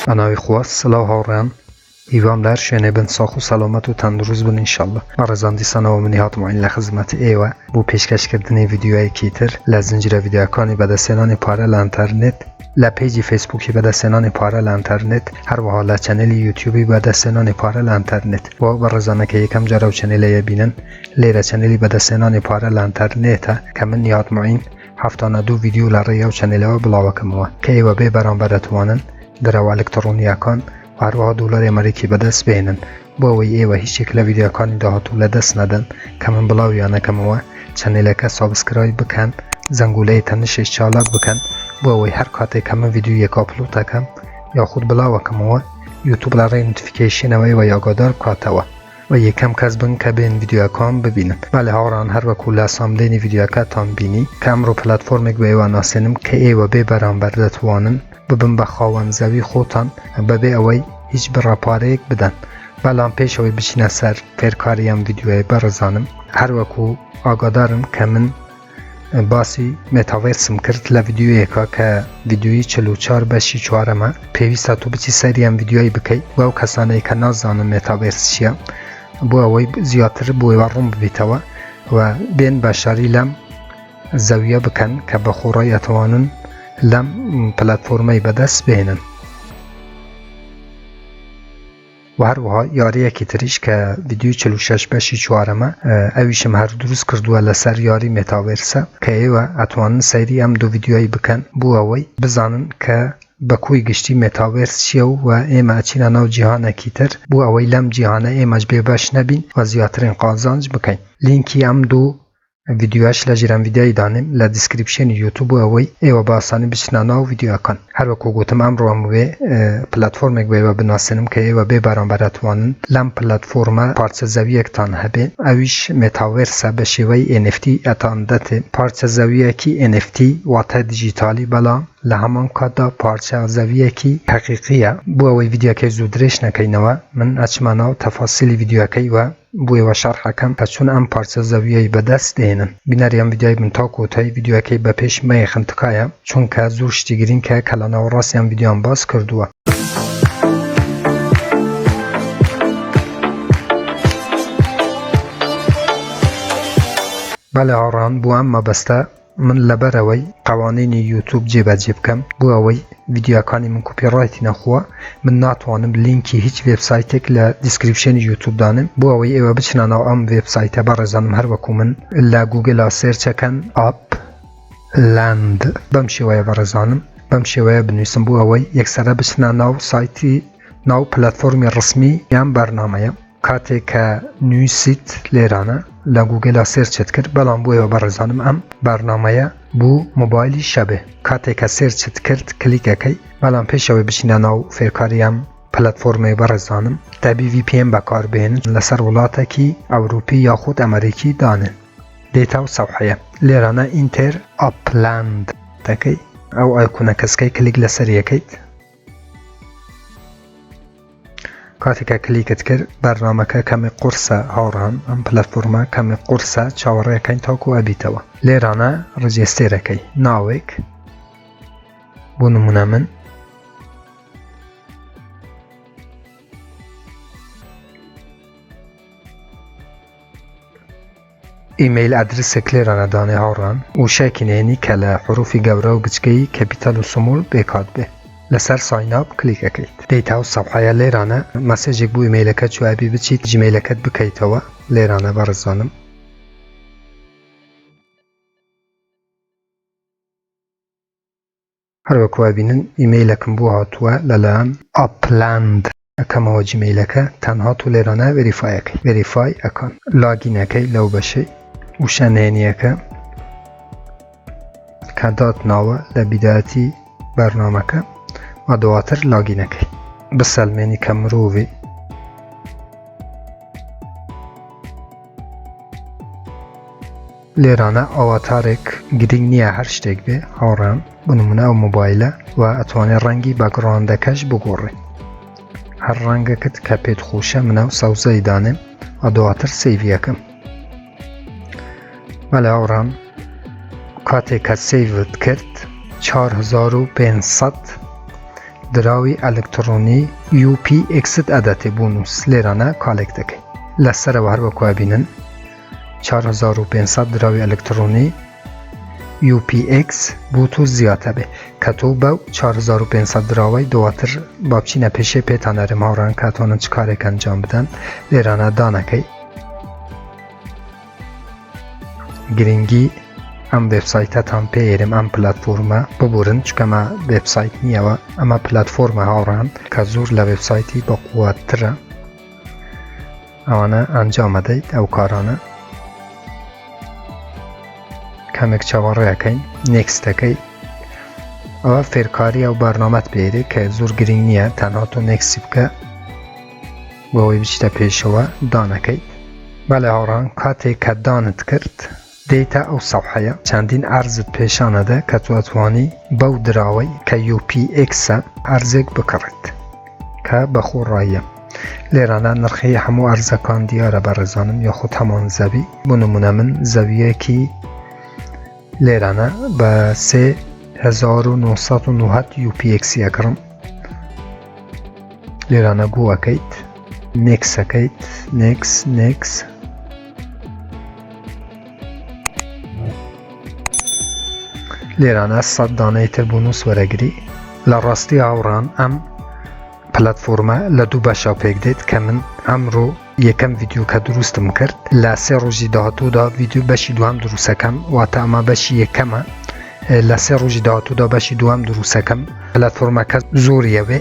أنا إخوة سلاو هاوران هیوام لر شوێنێ بن ساخ و سەلامەت و تەندروست بن ئینشەڵڵا. بەڕێزاندیسانەوە منی هاتمەوە لە خزمەت ئێوە بۆ پێشکەشکردنی ڤیدیۆیەکی تر لە زنجیرە ڤیدیۆکانی بەدەستهێنانی پارە لە ئینتەرنێت، لە پیجی فەیسبووکی بەدەستهێنانی پارە لە ئینتەرنێت، هەروەها لە چەنێلی یوتیوبی بەدەستهێنانی پارە لە ئینتەرنێت. بۆ بەڕێزانەکە یەکەم جارە و چەنێلەیە بینن، لێرە چەنێلی بەدەستهێنانی پارە لە ئینتەرنێتە کە من هاتمەوین 72 ڤیدیۆ لە ڕێیا و چەنێلەوە بڵاوەکەمەوە کە ئێوە بێ بەرامبەر دەتوانن دەرەوە ئەلکترۆنیەکان هەروەها دۆلاری ئەمریکی بەدەست بێنن. بۆ ئەوەی ئێوە هیچێک لە ڤیدیۆکانی داهاتوو لەدەست نەدەن کە من بڵاویانەکەمەوە، چەنێلەکە سابسکرایب بکەن، زەنگولەی تەنشش چالاک بکەن بۆ ئەوەی هەر کاتێک کە من ڤیدیۆیەک ئاپلۆدەکەم یاخود بڵاوەکەمەوە یوتیوب لە ڕێی نۆتیفیکەیشنەوەی و ئاگادار بکاتەوە و یەکەم کەس بن کە بێن ڤیدیۆکان ببینن. بەڵێ هاوڕان، هەروەکو لە ساملێنی ڤیدیۆکەتان بینی کە ئەمڕۆ پلەتفۆرمێک بە ئێوە ناسێنم کە ئێوە بێ بەرامبەر دەتوانن ببن بە خاوەنزەوی خۆتان بەبێ ئەوەی هیچ بڕاپارەیەک بدەن. بەڵام پێشەوەی بچینە سەر فێرکاری ئەم ڤیدیۆیە بەڕێزانم، هەروەکو ئاگادارم کە من باسی مێتاڤێرسم کرد لە ڤیدیۆیەکە کە ڤیدیۆی 44 بەشی 4ەمە. پێویستە تو بچی سەری ئەم ڤیدیۆی بکەیت بۆ ئەو کەسانەی کە نازانن مێتاڤێرس چییە، بۆ ئەوەی زیاتر بۆ ئێوە ڕوون ببیتەوە و بێن بەشاری لەم زەویە بکەن کە بە خۆڕای ئەتوانن لەم پلەتفۆرمەی بەدەست بێنن. و هەروەها یاریەکی تریش کە ڤیدیۆی 46 بەشی 4ەمە، ئەویشم هەر دروست کردووە لەسەر یاری مێتاڤێرسە کە ئێوە ئەتوانن سەیری ئەم دوو ڤیدیۆی بکەن بۆ ئەوەی بزانن کە بەکوی گشتی مێتاڤێرس چییە و ئێمە ئەچینە ناو جیهانێکی تر بۆ ئەوەی لەم جیهانە ئێمەش بێبەش نەبین و زیاترین قازانج بکەین. لینکی ئەم دوو ڤیدیۆش لە ژێرم ڤیدیۆی دانیم لە دیسکریپشنی یوتیوب بۆ ئەوەی ئێوە بە ئاسانی بچنە ناو ڤیدیۆکان. هەروەکو گوتم ئەمڕۆ وێ پلەتفۆرمێک بە ئێوە بناسێنم کە ئێوە بێ بەرامبەر ئەتوانن لەم پلەتفۆرمە پارچە زەویەکتان هەبێ، ئەویش مێتاڤێرسە بە شێوەی NFT ئەتان دەتێ. پارچە زەویەکی NFT واتە دیجیتالی، بەڵام لە هەمان کاتدا پارچە زەویەکی حەقیقیە. بۆ ئەوەی ڤیدیۆکەی زوو درێژ نەکەینەوە من ئەچمە ناو تەفاسیلی ڤیدیۆکەی و بۆ ئێوە شەرحەکەم کە چۆن ئەم پارچە زەویەی بەدەست دێنن. بینەری ئەم ڤیدیۆی من تا کۆتایی ڤیدیۆکەی بە پێش مەیەخن تکایە چونکە زۆر شتی گرین کە لە ناوەڕاستی ئەم ڤیدیۆم باس کردووە. بەڵێ هاوڕان، بۆ ئەم مەبەستە من لەبەرەوەی قەوانینی یوتیوب جێبەجێ بکەم بۆ ئەوەی ڤیدیۆکانی من کۆپیڕایتی نەخووە، من ناتوانم لینکی هیچ وێبسایتێک لە دیسکریپشنی یوتیوب دانم بۆ ئەوەی ئێوە بچنە ناو ئەم وێبسایتە. بەڕێزانم، هەروەکو من لە گوگڵا سێرچەکەن ئاپلاند بەم شێوەیە بەڕێزانم بەم شێوەیە بنووسم بۆ ئەوەی یەکسەرە بچنە ناو سایتی ناو پلەتفۆرمی ڕسمی یان بەرنامەیە. کاتێک کە نووسیت لێرانە لە گوگڵا سێرچت کرد، بەڵام بۆ ئێوە بەڕێزانم ئەم بەرنامەیە بوو مۆبایلی شەبێ. کاتێک کە سێرچت کرد کلیکەکەی، بەڵام پێشەوەی بچینە ناو فێرکاری ئەم پلەتفۆرمەی بەڕێزانم تەبی VPN بەکاربێنن لەسەر وڵاتێکی ئەوروپی یاخود ئەمریکی دانن. دێتە و سەوحەیە لێرانە ئینتەر ئاپلاند دەکەی، ئەو ئایکۆنە کەسکەی کلیک لەسەر یەکەیت. کاتێکە کلیکت کرد بەرنامەکە کەمی قورسە هاوڕان، ئەم پلەتفۆرمە کەمی قورسە، چاوەڕێەکەین تاکو ئەبیتەوە. لێرانە ڕجێستێرەکەی ناوێک بۆ نمونە من ئیمەیل ئەدرسێک لێرانە دانێ هاوڕان، وشەیەکی نێنی کە لە حروفی گەورە و گچکەی کەپیتەل و سمول بێکات بێ. لەسەر سایناپ کلیکەکەیت. دێتە و سەوحەیە لێرانە مەسێجێک بۆ ئیمەیلەکە چوابی بچیت جیمەیلەکەت بکەیتەوە. لێرانە بەڕێزانم هەروەکو بینن ئیمەیلەکەم بۆ هاتووە لەلایەن ئاپلاند ئەکەمەوە جیمەیلەکە تەنها و لێرانە ڤێریفای ئەکەن لاگینەکەی لەو بەشەی وشەنێنیەکە کە داتناوە لە بیداەتی بەرنامەکە و دواتر لاگینەکەی بسەلمێنی کە مرۆڤی لێرانە ئاواتارێک گرنگ نییە هەر شتێک بێ هاوڕان، بنمونە ئەو مۆبایلە و ئەتوانێت ڕەنگی باگڕاوندەکەش بگۆڕێ. هەر ڕەنگەکەت کە پێت خۆشە منە و سەوزەی دانێم و دواتر سەیڤیەکەم. بەڵێ هاوڕان، کاتێک کە سەیڤت کرد 4500 دراوی الکترونی UPX عدەتی بونوس لێرانە کالێک دەکەین لەسەرەوە هەروەکو بینن 4500 دراوی الکترونی UPX بوتو زیاتە بێ کە تۆ بەو 4500 دراوەی دواتر با بچینە پێشێ پێتانەرم هاوڕان کاتوانن چ کارێک ئەنجام بدەن لێرانە دانەکەی گرنگی ئەم وێبسایتەتان پێێرم ئەم پلەتفۆرمە ببورن چکەمە وێبسایت نییەوە ئەمە پلەتفۆرمە هاوڕان کە زۆر لە وێبسایتی بەقووەترە ئەوانە ئەنجام دەیت ئەو کارانە کەمێک چاوەڕێەکەین نێکستەکەی ئەوە فێرکاری ئەو بەرنامەت پێێرێ کە زۆر گرنگ نییە تەنها تۆ نێکسی بکە بۆەوەی بچیتە پێشەوە دانەکەیت بەڵێ هاوڕان کاتێک کە دانت کرد دێتە ئەو سەوحەیە چەندین ئەرزت پێشانەدە کە تو ئەتوانی بەو دراوەی کە UPX-ە ئەرزێک بکڕێت کە بەخۆڕاییە لێرانە نرخی هەموو ئەرزەکان دیارە بەڕێزانم یاخود هەمان زەوی بۆ نمونە من زەویەکی لێرانە بە 3990 UPX ئەکڕم لێرانە گووەکەیت نێکسەکەیت نێکس لێرانە 100 دانەی تر بونوس وەرەگری لە ڕاستی هاوڕان ئەم پلەتفۆرمە لە دوو بەشە پێک دێت کە من ئەمڕۆ یەکەم ڤیدیۆ کە دروستم کرد لە 3 ڕۆژی داهاتوودا ڤیدیۆ بەشی دوام دروستەکەم واتە ئەمە بەشی یەکەمە لە 3 ڕۆژی داهاتوودا بەشی دوام دروستەکەم پلەتفۆرمەکە زۆریەوێ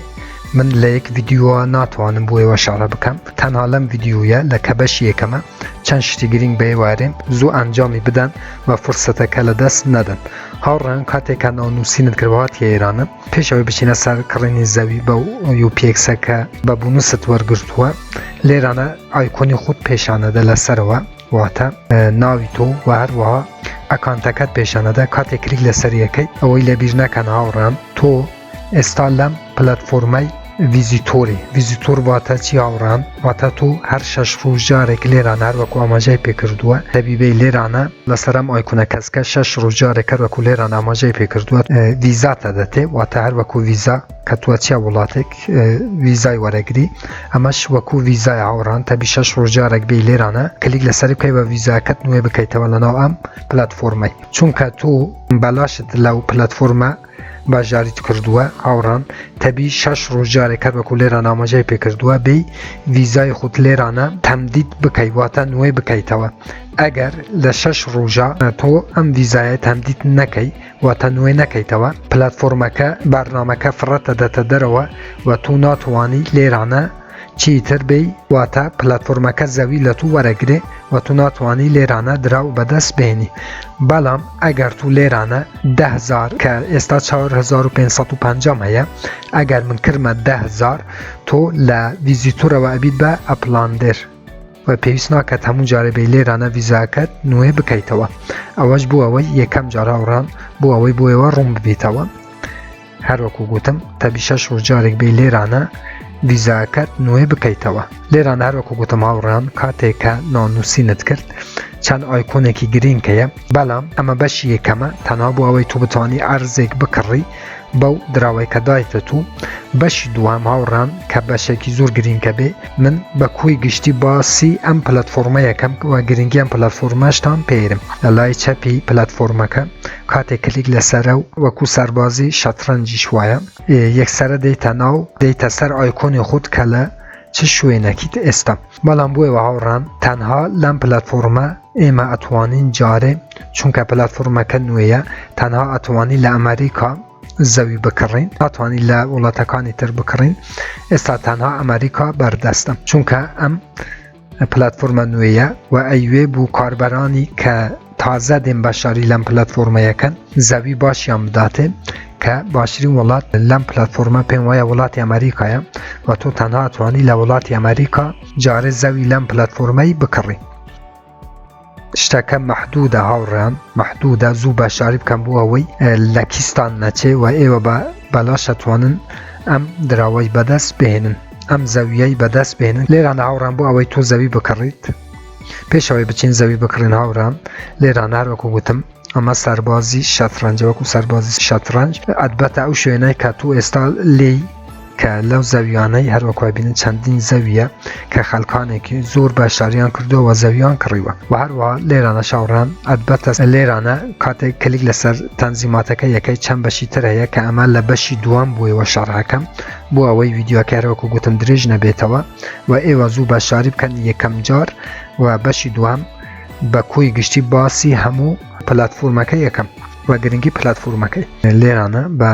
من لە یەک ڤیدیۆوە ناتوانم بۆ ئێوە شارە بکەم تەنها لەم ڤیدیۆیە لە کە بەشی یەکەمە چەند شتی گرنگ بە ئێوارێم زوو ئەنجامی بدەن و فرسەتەکە لە دەست نەدەن هاوڕان کاتێکە ناونووسینت کردوهاتی ئێرانە پێشەوەی بچینە سەر کڕینی زەوی بە UPX-ەکە بە بونووست وەرگرتووە لێرانە ئایکۆنی خودت پیشانەدە لەسەرەوە واتە ناوی تۆ و هەروەها ئەکانتەکەت پیشانەدە کاتێک کلیک لەسەریەکەی ئەوەی لەبیر نەکەن هاوڕان تۆ ئێستا لەم پلەتفۆرمەی ڤیزیتۆر واتە چی هاوڕان واتە تۆ هەر 6 ڕۆژ جارێک لێرانە هەروەکو ئاماژەی پێکردووە دەبیبەی لێرانە لەسەرم ئایکۆنە کەسکە 6 ڕۆژ جارێک هەروەکو لێرانە ئاماژەی پێکردووە ڤیزاتە دەتێ واتە هەروەکو ڤیزا کە توە چیا وڵاتێک ڤیزای وەرەگری ئەمەش وەکو ڤیزای هاوڕان تەبی 6 ڕۆژ جارێک بێ لێرانە کلیک لەسەر بکەی بە ڤیزاکەت نوێ بکەیتەوە لەناو ئەم پلەتفۆرمەی چونکە تۆ بەلاشت لەو پلەتفۆرمە باژاریت کردووە هاوڕان تەبی 6 ڕۆژ جارێک وەکو لێرانە ئاماژەی پێکردووە بێ ڤیزای خودت لێرانە تەمدید بکەی واتە نوێ بکەیتەوە ئەگەر لە 6 ڕۆژە تۆ ئەم ڤیزایە تەمدید نەکەی واتە نوێ نەکەیتەوە پلەتفۆرمەکە بەرنامەکە فڕەتە دەتە دەرەوە و تو ناتوانی لێرانە چیتر بێ واتە پلەتفۆرمەکە زەوی لە تو وەرەگرێ و تو ناتوانی لێرانە دراو بەدەست بێنی بەڵام ئەگەر تو لێرانە 10,000 کە ئێستا 4550 هەیە ئەگەر من کردمە 10,000 تۆ لە ڤیزیتۆرەوە ئەبیت بە ئەپلاندر و پێویست ناکات هەموو جارە بێ لێرانە ڤیزاکەت نوێ بکەیتەوە ئەوەش بۆ ئەوەی یەکەم جار هاوڕان بۆ ئەوەی بۆ ئێوە ڕوون ببیتەوە هەروەکو گوتم تەبی 6 ڕۆژ جارێک بێ لێرانە ڤیزاکەت نوێ بکەیتەوە لێران هەروەکو گوتم هاوڕان کاتێکە نانووسینت کرد چەند ئایکۆنێکی گرینگەیە بەڵام ئەمە بەشی یەکەمە تەنها بۆ ئەوەی تو بتوانی ئەرزێک بکڕی بەو دراوەی کە دایتە تو بەشی دوام هاوڕان کە بەشێکی زۆر گرینگە بێ من بە کوی گشتی باسی ئەم پلەتفۆرمە یەکەم و گرنگی ئەم پلەتفۆرمەشتان پێرم لە لای چەپی پلەتفۆرمەکە کاتێک کلیک لەسەرە و وەکو سەربازی شەترەنجیش وایە یەکسەرە دەیتە ناو دەیتە سەر ئایکۆنی خودت کە لە چ شوێنەکیت ئێستا بەڵام بۆیەوە هاوڕان تەنها لەم پلەتفۆرمە ئێمە ئەتوانین جارێ چونکە پلەتفۆرمەکە نوێیە تەنها ئەتوانی لە ئەمریکا زەوی بکڕین ناتوانین لە وڵاتەکانی تر بکڕین ئێستا تەنها ئەمریکا بەردەستە چونکە ئەم پلەتفۆرمە نوێیە و ئەیوێ بوو کاربەرانی کە تازە دێن بەشاری لەم پلەتفۆرمەیەکەن زەوی باشیان بداتێ کە باشترین وڵات لەم پلەتفۆرمە پێم وایە وڵاتی ئەمریکایە و تۆ تەنها ئەتوانی لە وڵاتی ئەمریکا جارێ زەوی لەم پلەتفۆرمەی بکڕی شتەکە مەحدودە هاوڕێیان مەحدودە زوو بەشاری بکەم بۆ ئەوەی لە کیستان نەچێ و ئێوە بەلاش ئەتوانن ئەم دراوەی بەدەست بهێنن ئەم زەویەی بەدەست بهێنن لێرانە هاوڕان بۆ ئەوەی تۆ زەوی بکڕیت پێشەوەی بچین زەوی بکڕین هاوڕان لێرانە هەروەکو گوتم ئەمە سەربازی شەترەنج وەکو سەربازی شەترەنج ئەتبەتە ئەو شوێنەی کە تو ئێستا لێی کە لەو زەویانەی هەروەکو بینن چەندین زەویە کە خەڵکانێکی زۆر بەشداریان کردووە و زەویان کڕیوە و هەروەها لێرانە شاوڕان ئەلبەتە لێرانە کاتێک کلیک لەسەر تەنزیماتەکە یەکەی چەند بەشی تر هەیە کە ئەمە لە بەشی دووەم بووەوە شەرحەکەم بۆ ئەوەی ڤیدیۆکە هەروەکو گوتم درێژ نەبێتەوە و ئێوە زوو بەشداری بکەن یەکەم جار و بەشی دووەم بە کۆی گشتی باسی هەموو پلەتفۆرمەکە یەکەم و گرنگی پلەتفۆرمەکەی لێرانە بە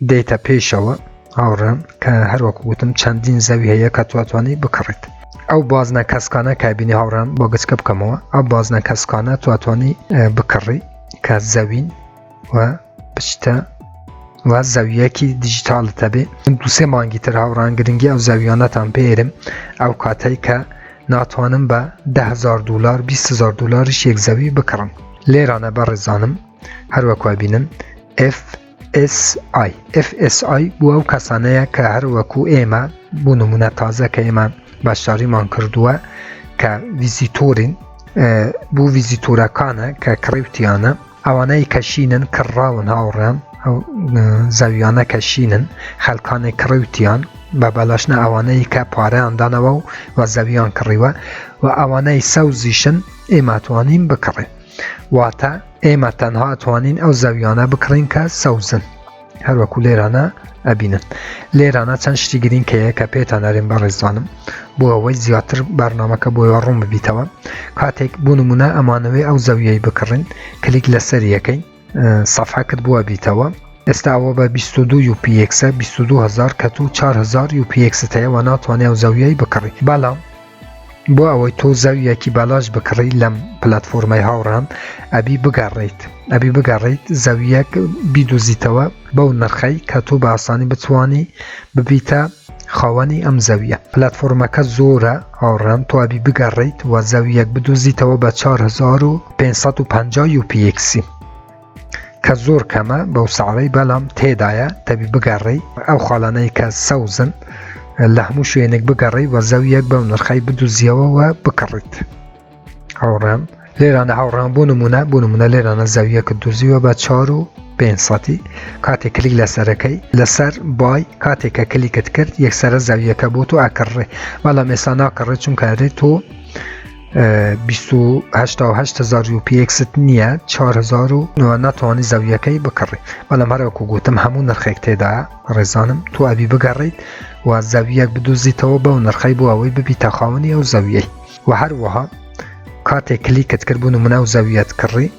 دێتە پێشەوە هاوڕێم کە هەروەکو گوتم چەندین زەوی هەیە کە تواتوانی بکڕیت ئەو بازنە کەسکانە کە بینی هاوڕێم بۆ گچکە بکەمەوە ئەو بازنە کەسکانە تواتوانی بکڕی کە زەوین و بچتە و زەویەکی دیجیتالت هەبێ دووسێ مانگی تر هاوڕان گرنگی ئەو زەویانەتان پێرم ئەو کاتەی کە ناتوانم بە $10,000 $20,000 یەک زەوی بکڕم لێرانە بەڕێزانم هەروەکو بینن FSI بۆ ئەو کەسانەیە کە هەروەکو ئێمە بۆ نمونە تازە کە ئێمە بەشداریمان کردووە کە ڤیزیتۆرین بۆ ڤیزیتۆرەکانە کە کڕیوتیانە ئەوانەی کەشینن کڕاون هاوڕێم ئەو زەویانە کەشینن خەڵکانێک کڕیوتیان بە بەلاشنە ئەوانەی کە پارەیان دانەوە و زەویان کڕیوە و ئەوانەی سەوزیشن ئێمە توانین بکڕێ واتە ئێمە تەنها ئەتوانین ئەو زەویانە بکڕین کە سەوزن هەروەکو لێرانە ئەبینن لێرانە چەند شتی گرین کەیە کە پێتان ئەرێن بەڕێزانم بۆ ئەوەی زیاتر بەرنامەکە بۆیەوە ڕوون ببیتەوە کاتێک بۆ نمونە ئەمانەوەی ئەو زەویەی بکڕین کلیک لەسەر یەکەی سەفحەکەت بووە بیتەوە ئێستا ئەوە بە 22 UPX 22,000 کە تو 4,000 UPX هەیە و ناتوانێت ئەو زەویەی بکڕی بەڵام بۆ ئەوەی تۆ زەویەکی بالاش بکڕی لەم پلەتفۆرمەی هاوڕان ئەبی بگەڕیت زەویەک بیدۆزیتەوە بەو نرخەی کە تۆ بە ئاسانی بتوانی ببیتە خاوەنی ئەم زەویە پلەتفۆرمەکە زۆرە هاوڕان تۆ ئەبی بگەڕیت و زەویەک بدۆزیتەوە بە 4,550 UPX کە زۆر کەمە بەو ساڵەی بەڵام تێدایە تەبی بگەڕی ئەو خاڵانەی کە سەوزن لە هەموو شوێنێک بگەڕی و زەویەک بەو نرخەی بدوزیەوە و بکڕیت هاوڕێم لێرانە هاوڕان بۆ نمونە لێرانە زەویەکە دۆزیوە بە 4,500 کاتێک کلیک لەسەرەکەی لەسەر بای کاتێکە کلیکت کرد یەکسەرە زەویەکە بۆ تۆ ئەکڕێ بەڵام ئێستا ناکڕێت چونکە تۆ 28,000 UPX نییە 4,000 ناتوانانی زەویەکەی بکڕی بەڵام هەروەکو گوتم هەموو نرخێک تێدا ڕێزانم تۆ ئەبی بگەڕیت و زەویەک بدۆزیتەوە بەو نرخەی بۆ ئەوەی ببیتە خاوەنی ئەو زەویەی و هەروەها کاتێک کلیکت کرد بۆ نمونە ئەو زەویەت کڕی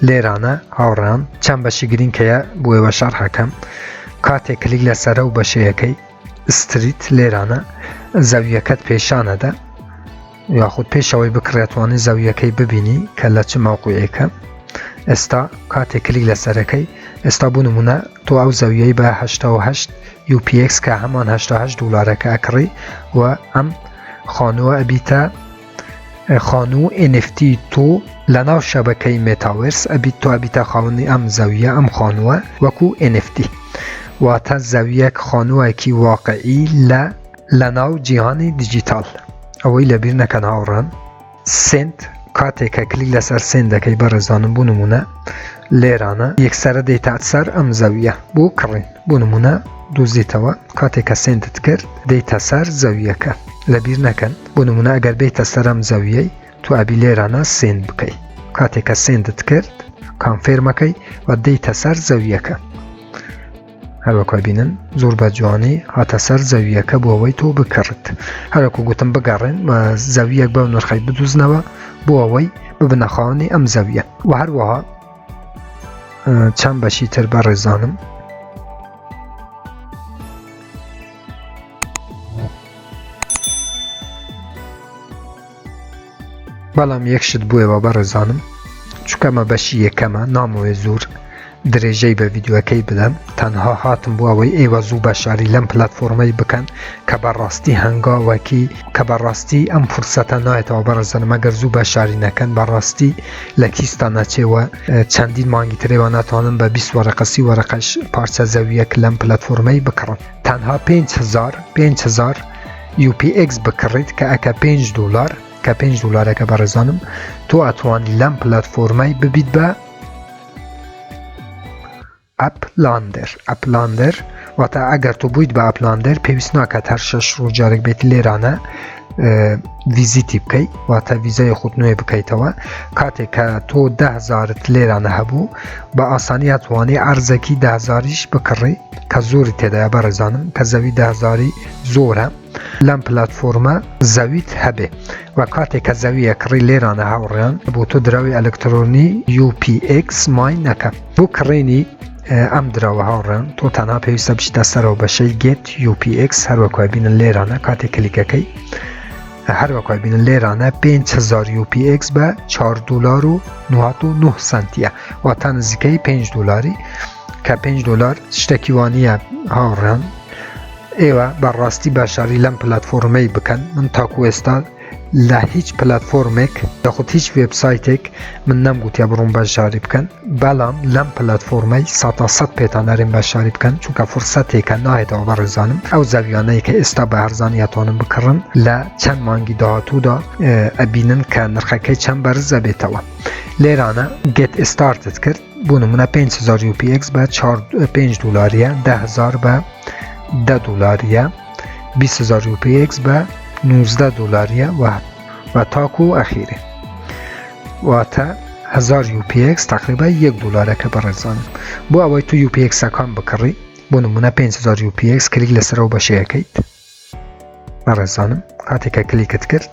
لێرانە هاوڕان چەند بەشی گرینکەیە بۆ ئێوە شەرحەکەم کاتێک کلیک لەسەرە و بەشەیەکەی ستریت لێرانە زەویەکەت پیشانەدا یاخود پێشەوەی بکڕێتوانی زەویەکەی ببینی کە لە چ مەوقعێکە ئێستا کاتێک کلیک لەسەرەکەی ئێستا بوو نمونە تۆ ئەو زەویەی بە 88 UPX کە هەمان $88 ئەکڕی و ئەم خانووە ئەبیتە خانوو NFT تۆ لە ناو شەبەکەی مێتاوێرس ئەبیت تۆ ئەبیتە خاوەنی ئەم زەویە ئەم خانووە وەکو NFT واتە زەویەک خانووەکی واقعی لە ناو جیهانی دیجیتال ئەوەی لەبیر نەکەن هاوڕان سنت کاتێکە کلیک لەسەر سندەکەی بەڕێزانم بوو نمونە لێرانە یەکسەرە دەیتە سەر ئەم زەویە بۆ کڕین بوو نمونە دۆزیتەوە کاتێکە سندت کرد دەیتە سەر زەویەکە لەبیر نەکەن بوو نمونە ئەگەر بیتە سەر ئەم زەویەی تو ئەبی لێرانە سند بکەی کاتێکە سندت کرد کانفێرمەکەی و دەیتە سەر زەویەکە هەروەکو بینن زۆر بە جوانی هاتە سەر زەویەکە بۆ ئەوەی تۆ بکڕیت هەروەکو گوتم بگەڕێن و زەویەک بەو نرخەی بدوزنەوە بۆ ئەوەی ببنە خاوەنی ئەم زەویە و هەروەها چەند بەشی تر بەڕێزانم بەڵام یەکشت بووەوە بەڕێزانم چونکەمە بەشی یەکەمە نامەوێ زۆر درێژەی بە ڤیدیۆەکەی بدەم تەنها هاتم بۆ ئەوەی ئێوە زوو بەشداری لەم پلەتفۆرمەی بکەن کە بەڕاستی هەنگاوەکی کە بەڕاستی ئەم فرسەتە نایێتەوە بەڕێزانم ئەگەر زوو بەشداری نەکەن بەڕاستی لە کیستان نەچێوە چەندین مانگی ترێوە ناتوانن بە 20 وەرەقە 30 وەرەقەش پارچە زەویەک لەم پلەتفۆرمەی بکڕن تەنها 5,000 UPX بکڕیت کە ئەکە $5 کە $5 بەڕێزانم تۆ ئەتوانی لەم پلەتفۆرمەی ببیت بە ئەپلاندەر واتە ئەگەر تو بوویت بە ئەپلاندەر پێویست ناکات هەر 6 ڕۆژ جارێک بێت لێرانە ویزیتی بکەیت واتە ویزای خۆت نوێ بکەیتەوە کاتێک کە تۆ 10,000 لێرانە هەبوو بە ئاسانی ئەتوانێ ئەرزێکی 10,000یش بکڕی کە زۆری تێدایە بەڕێزانم کە زەوی 10,000 زۆرە لەم پلاتفۆرمە زەویت هەبێ و کاتێک کە زەویە کڕی لێرانە هاوڕێیان بۆ تۆ دراوی ئەلکترۆنی UPX مای نەکە بۆ کڕینی ئەم دراوە هاوڕێن تۆ تەنها پێویستە بچیتە سەرەوە بەشەی Get UPX هەروەکوای بینن لێرانە کاتێک کلیکەکەی هەروەکوای بینن لێرانە 5,000 UPX بە $4.99 واتە نزیکەی $5 کە $5 شتێکی وانە هاوڕێن ئێوە بەڕاستی باشاری لەم پلاتفۆرمەی بکەن من تاکو ئێستا لە هیچ پلاتفۆرمێک دەخۆت هیچ وێبسایتێک من نەمگوتیا بڕۆم بەشاری بکەن بەڵام لەم پلاتفۆرمەی 100% پێتان نەرێن بەشاری بکەن چونکە فرسەتێکە نایێتەوە بەڕێزانم ئەو زەویانەی کە ئێستا بە هەرزانی ئەتوانن بکڕن لە چەند مانگی داهاتوودا ئەبینن کە نرخەکەی چەند بەرزە بێتەوە لێرانە Get Started کرد بۆ نمونە 5,000 UPX بە $5 10,000 بە $10 20,000 UPX بە $19 و تاکو ئەخیرێ واتە 1000 UPX تقریبا $1 کە بەڕێزانم بۆ ئەوەی تو UPX ئەکان بکڕی بۆ نمونە 5,000 UPX کلیک لەسەرەوە بەشەیەکەیت بەڕێزانم کاتێکە کلیکت کرد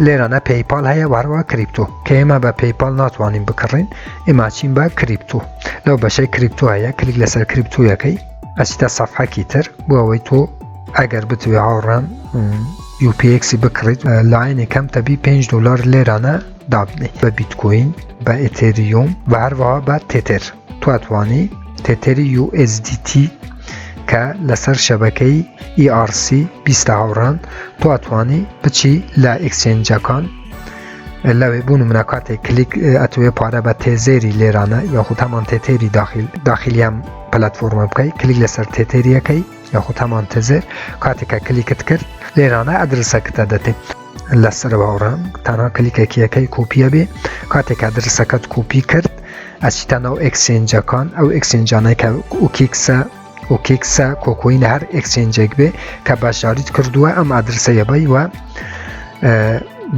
لێرانە پەیپال هەیە وهەروە کریپتۆ کە ئێمە بە پەیپال ناتوانین بکڕین ئێمە چین بە کریپتۆ لەو بەشەی کریپتۆ هەیە کلیک لەسەر کریپتۆیەکەی ئەچیتە سەفحەکی تر بۆ ئەوەی تۆ ئەگەر بتوێ هاوڕێن UPX بکڕیت لاینی کەم تەبی $5 لێرانە دابنێ بە بیتکۆین بە ئێتریۆم و هەروەها بە تێتر تو ئەتوانی تێتری USDT کە لەسەر شەبەکەی ERC 20 هاوڕان تو ئەتوانی بچی لە ئەکسچێنجەکان لەوێ بوون منە کاتێک کلیک ئەتوێ پارە بە تێزێری لێرانە یاخود هەمان تێتێری داخلیام پلاتفۆرمە بکەیت کلیک لەسەر تێتێریەکەی یاخود هەمان تێزێر کاتێکە کلیکت کرد لێرانە ئەدرسەکەتە دەتێت لەسەر باوڕان تەنها کلیکێکیەکەی کۆپیە بێ کاتێک ئەدرسەکەت کۆپی کرد ئەچیتە ناو ئەکسچێنجەکان ئەو ئەکسچێنجانەی کە ئۆکیکسە کۆکۆین هەر ئەکسچێنجێک بێ کە باشداریت کردووە ئەم ئادرسەیە بەی وە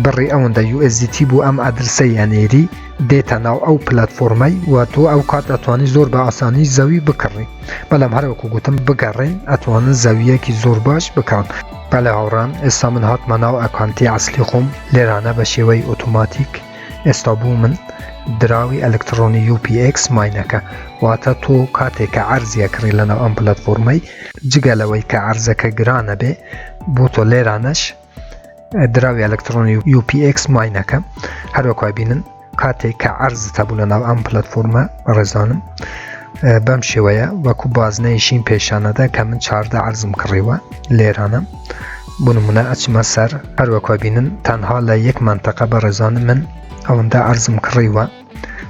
بڕی ئەوەندە USDT بوو ئەم ئادرسە یانێری دێتە ناو ئەو پلاتفۆرمەی و تۆ ئەو کات ئەتوانی زۆر بە ئاسانی زەوی بکڕی بەڵام هەروەکو گوتم بگەڕین ئەتوانن زەویەکی زۆر باش بکەن بەڵێ هاوڕان ئێستا من هاتمە ناو ئەکانتی ئەسلی خۆم لێرانە بە شێوەی ئۆتۆماتیک ئێستا بوو من دراوی ئەلکترۆنی UPX ماینەکە واتە تۆ کاتێککە عەرزیە کڕی لەناو ئەم پلاتفۆرمەی جگەلەوەی کە عەرزەکە گرانە بێ بۆ تۆ لێرانەش دراوی ئەلکترۆنی UPX ماینەکە هەروەکوای بینن کاتێک کە عەرزت هەبوو لەناو ئەم پلاتفۆرمە ڕێزانم بەم شێوەیە وەکو بازنەیشین پێشانەدا کە من 14 عەرزم کڕیوە لێرانە بۆ نمونە ئەچمە سەر هەروەکوای بینن تەنها لە یەک مانتەقە بەڕێزانم من ئەوەندە عەرزم کڕیوە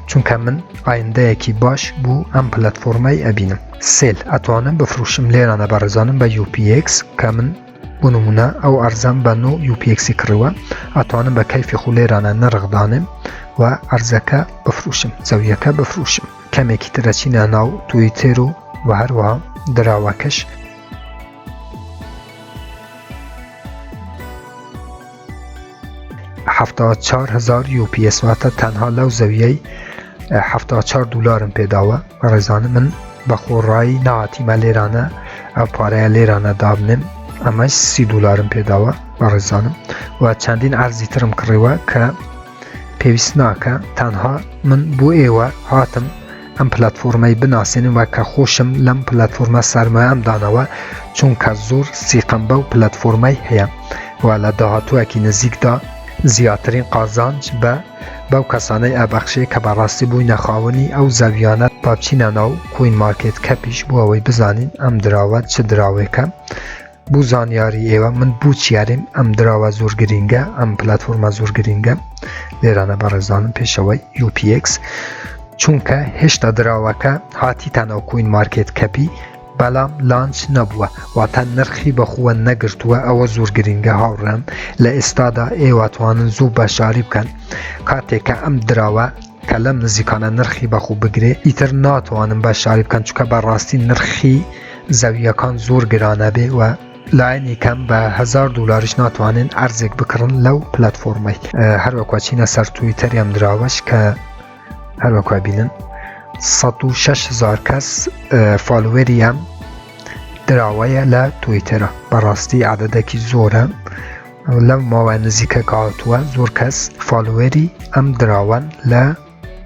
چونکە من ئایندەیەکی باش بوو ئەم پلاتفۆرمەی ئەبینم سێل ئەتوانم بفروشم لێرانە بەڕێزانم بە UPX کە من بۆ نمونە ئەو ئەرزان بە نۆ UPXی کڕیوە ئەتوانم بە کەیفی خۆ لێرانە نەڕغدانم و ئەرزەکە بفروشم زەویەکە بفروشم کەمێکی ترەچینە ناو تویتر و هەروەها دراوەکەش $74,000 UPS واتە تەنها لەو زەویەی $74 پێداوە ڕێزانم من بە خۆڕایی ناهاتیمە لێرانە ئەو پارەیە لێرانە دابنم ئەمەش $30 پێداوە بەڕێزانم و چەندین ئەرزی ترم کڕیوە کە پێویست ناکە تەنها من بۆ ئێوە هاتم ئەم پلاتفۆرمەی بناسێنم و کە خۆشم لەم پلاتفۆرمە سەرمایەم دانەوە چونکە زۆر سیقم بەو پلاتفۆرمەی هەیە و لە داهاتووەکی نزیکدا زیاترین قازانج بەو کەسانەی ئەبەخشێ کە بەڕاستی بووی نەخاوەنی ئەو زەویانە پاپچینە ناو کوین مارکێت کەپیش بۆ ئەوەی بزانین ئەم دراوە چ دراوێکە بوو زانیاری ئێوە من بوو چیاریم ئەم دراوە زۆر گرینگە ئەم پلاتفۆرمە زۆر گرینگە لێرانە بەڕێزانم پێشەوەی UPX چونکە هێشتا دراوەکە هاتیتە ناو کوین مارکێت کەپی بەڵام لانچ نەبووە واتە نرخی بەخووە نەگرتووە ئەوە زۆر گرنگە هاوڕێم لە ئێستادا ئێواتوانن زوو بەشداری بکەن کاتێک کە ئەم دراوە کە لەم نزیکانە نرخی بەخوو بگرێ ئیتر ناتوانن بەشداری بکەن چونکە بەڕاستی نرخی زەویەکان زۆر گرانە بێ و لاینی کەم بە $1000 ناتوانن ئەرزێک بکڕن لەو پلەتفۆرمەی هەروەکو چینە سەر تویتەری ئەم دراوەش کە هەروەکو بینن 106,000 کەس فالووەری ئەم دراوەیە لە تویتەرە بەڕاستی عادەدێکی زۆرە لەم ماوە نزیکە کاتووە زۆر کەس فالووەری ئەم دراوەن لە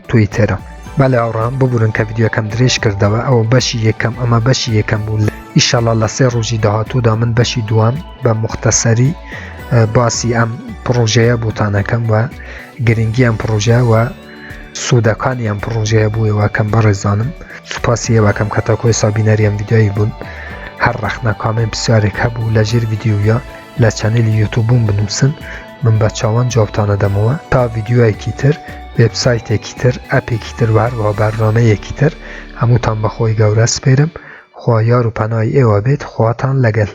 تویتەرە بەڵێ ئاوڕان ببورن کە ڤیدیۆکەم درێژ کردەوە ئەوە بەشی یەکەم ئەمە بەشی یەکەم بوو ئیشەڵا لە 3 ڕۆژی داهاتوودا من بەشی دووەم بە مختصەری باسی ئەم پرۆژەیە بۆتانەکەم و گرنگی ئەم پرۆژە و سوودەکانی ئەم پرۆژەیە بووەوە کەم بەڕێزانم سوپاسی ئێوەکەم کە تاکۆی سابینەری ئەم ڤیدیۆی بوون هەر ڕەخنە کامنت پرسیارێک هەبوو لە ژێر ڤیدیۆیە لە چەنێلی یوتیوبم بنووسن من بە چاوان جوابتانە دەمەوە تا ڤیدیۆیەکی تر وێبسایتێکی تر ئەپێکی تر و هەروەها بەرنامەیەکی تر هەمووتان بەخۆی گەورە سپێرم خوا یار و پەنای ئێوە بێت خواتان لەگەڵ